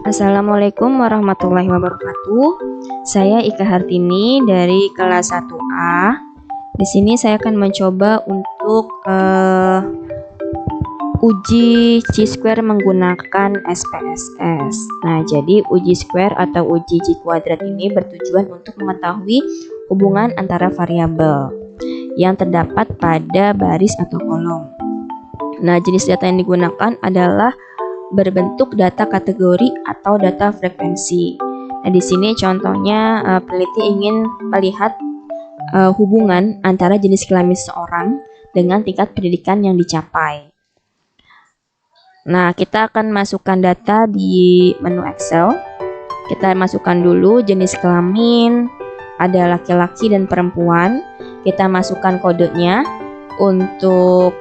Assalamualaikum warahmatullahi wabarakatuh. Saya Ika Hartini dari kelas 1A. Di sini saya akan mencoba untuk uji chi-square menggunakan SPSS. Nah, jadi uji square atau uji chi kuadrat ini bertujuan untuk mengetahui hubungan antara variabel yang terdapat pada baris atau kolom. Nah, jenis data yang digunakan adalah berbentuk data kategori atau data frekuensi. Nah, di sini contohnya peneliti ingin melihat hubungan antara jenis kelamin seseorang dengan tingkat pendidikan yang dicapai. Nah, kita akan masukkan data di menu Excel. Kita masukkan dulu jenis kelamin, ada laki-laki dan perempuan. Kita masukkan kodenya. Untuk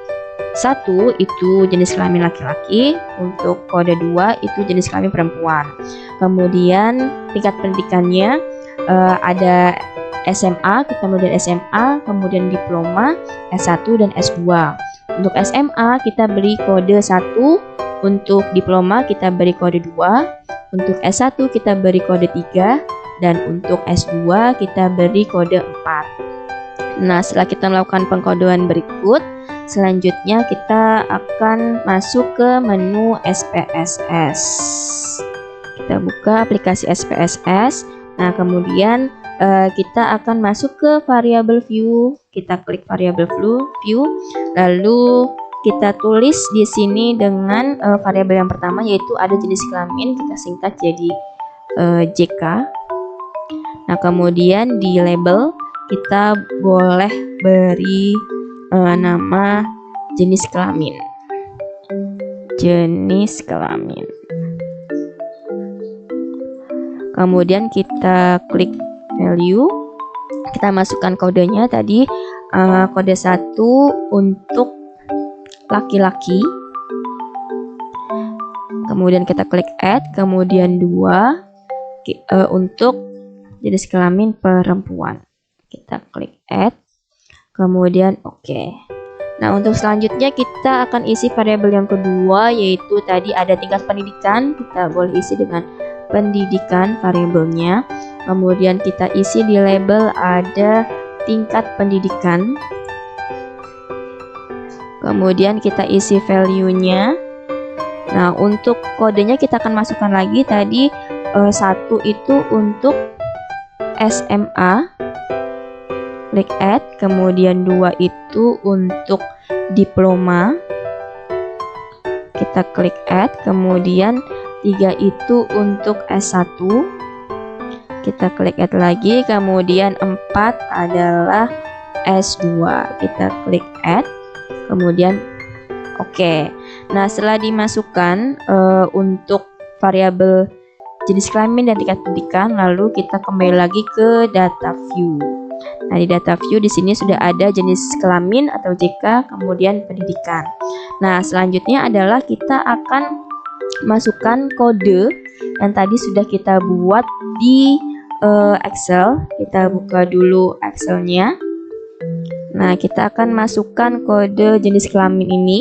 1 itu jenis kelamin laki-laki, untuk kode 2 itu jenis kelamin perempuan. Kemudian tingkat pendidikannya ada SMA, kita kemudian SMA, kemudian diploma, S1 dan S2. Untuk SMA kita beri kode 1, untuk diploma kita beri kode 2, untuk S1 kita beri kode 3, dan untuk S2 kita beri kode 4. Nah, setelah kita melakukan pengkodean berikut, selanjutnya kita akan masuk ke menu SPSS. Kita buka aplikasi SPSS. Nah, kemudian kita akan masuk ke variable view. Kita klik variable view, lalu kita tulis di sini dengan variabel yang pertama, yaitu ada jenis kelamin, kita singkat jadi JK. Nah, kemudian di label kita boleh beri nama jenis kelamin. Kemudian kita klik value. Kita masukkan kodenya tadi, kode 1 untuk laki-laki. Kemudian kita klik add, kemudian 2 untuk jenis kelamin perempuan. Kita klik add, kemudian oke. Nah, untuk selanjutnya kita akan isi variabel yang kedua, yaitu tadi ada tingkat pendidikan. Kita boleh isi dengan pendidikan variabelnya. Kemudian kita isi di label ada tingkat pendidikan. Kemudian kita isi value-nya. Nah, untuk kodenya kita akan masukkan lagi tadi 1 itu untuk SMA. Klik add, kemudian 2 itu untuk diploma. Kita klik add, kemudian 3 itu untuk S1. Kita klik add lagi, kemudian 4 adalah S2. Kita klik add, kemudian oke. Nah, setelah dimasukkan untuk variabel jenis kelamin dan tingkat pendidikan, lalu kita kembali lagi ke data view. Nah, di data view di sini sudah ada jenis kelamin atau JK, kemudian pendidikan. Nah, selanjutnya adalah kita akan masukkan kode yang tadi sudah kita buat di Excel. Kita buka dulu Excelnya. Nah, kita akan masukkan kode jenis kelamin ini.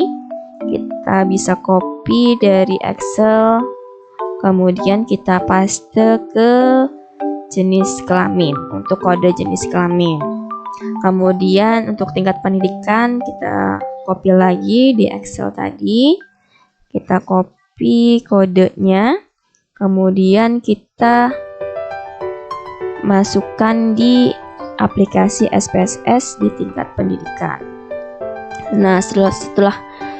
Kita bisa copy dari Excel, kemudian kita paste ke jenis kelamin, untuk kode jenis kelamin. Kemudian untuk tingkat pendidikan kita copy lagi di Excel tadi. Kita copy kodenya, kemudian kita masukkan di aplikasi SPSS di tingkat pendidikan. Nah, setelah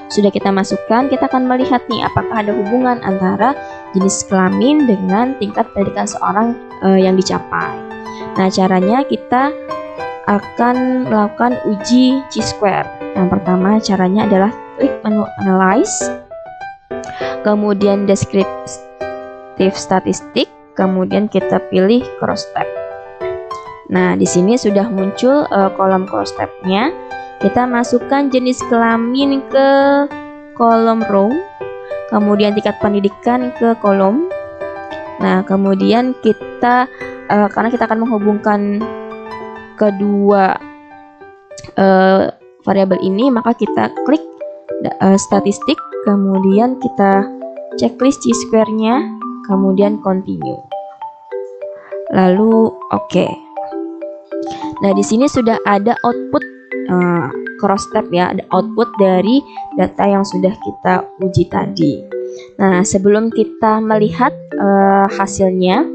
sudah kita masukkan, kita akan melihat nih apakah ada hubungan antara jenis kelamin dengan tingkat pendidikan seorang yang dicapai. Nah, caranya kita akan melakukan uji chi-square. Yang pertama caranya adalah klik menu analyze, kemudian descriptive statistik, kemudian kita pilih cross tab. Nah, di sini sudah muncul kolom cross tab-nya. Kita masukkan jenis kelamin ke kolom row, kemudian tingkat pendidikan ke kolom. Nah, kemudian kita karena kita akan menghubungkan kedua variabel ini, maka kita klik statistik, kemudian kita checklist chi-square-nya. kemudian continue. Lalu oke. Nah, di sini sudah ada output cross tab ya, ada output dari data yang sudah kita uji tadi. Nah, sebelum kita melihat hasilnya,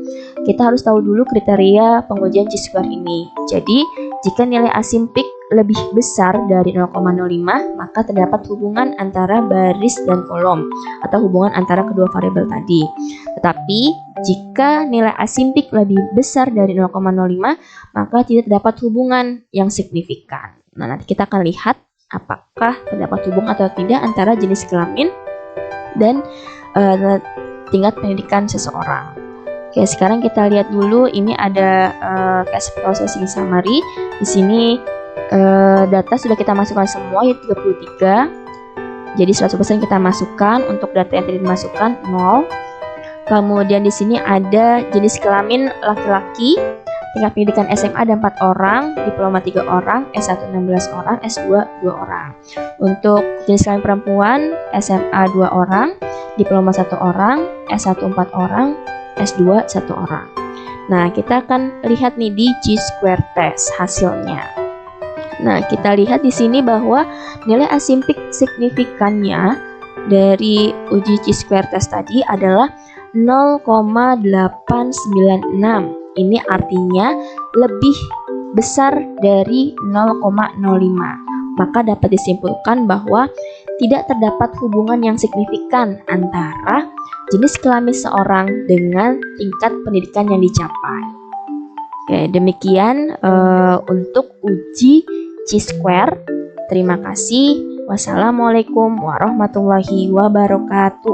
kita harus tahu dulu kriteria pengujian chi-square ini. Jadi, jika nilai asymptic lebih besar dari 0,05, maka terdapat hubungan antara baris dan kolom atau hubungan antara kedua variabel tadi. Tetapi, jika nilai asymptic lebih besar dari 0,05, maka tidak terdapat hubungan yang signifikan. Nah, nanti kita akan lihat apakah terdapat hubungan atau tidak antara jenis kelamin dan tingkat pendidikan seseorang. Oke, sekarang kita lihat dulu. Ini ada case processing summary. Di sini data sudah kita masukkan semua, yaitu 33. Jadi 100% kita masukkan. Untuk data yang tidak dimasukkan 0. Kemudian di sini ada jenis kelamin laki-laki, tingkat pendidikan SMA ada 4 orang, diploma 3 orang, S1 16 orang, S2 2 orang. Untuk jenis kelamin perempuan, SMA 2 orang, diploma 1 orang, S1 4 orang, S2 1 orang. Nah, kita akan lihat nih di chi-square test hasilnya. Nah, kita lihat di sini bahwa nilai asymptic signifikannya dari uji chi-square test tadi adalah 0,896. Ini artinya lebih besar dari 0,05. Maka dapat disimpulkan bahwa tidak terdapat hubungan yang signifikan antara jenis kelamin seorang dengan tingkat pendidikan yang dicapai. Oke, demikian untuk uji chi-square. Terima kasih. Wassalamualaikum warahmatullahi wabarakatuh.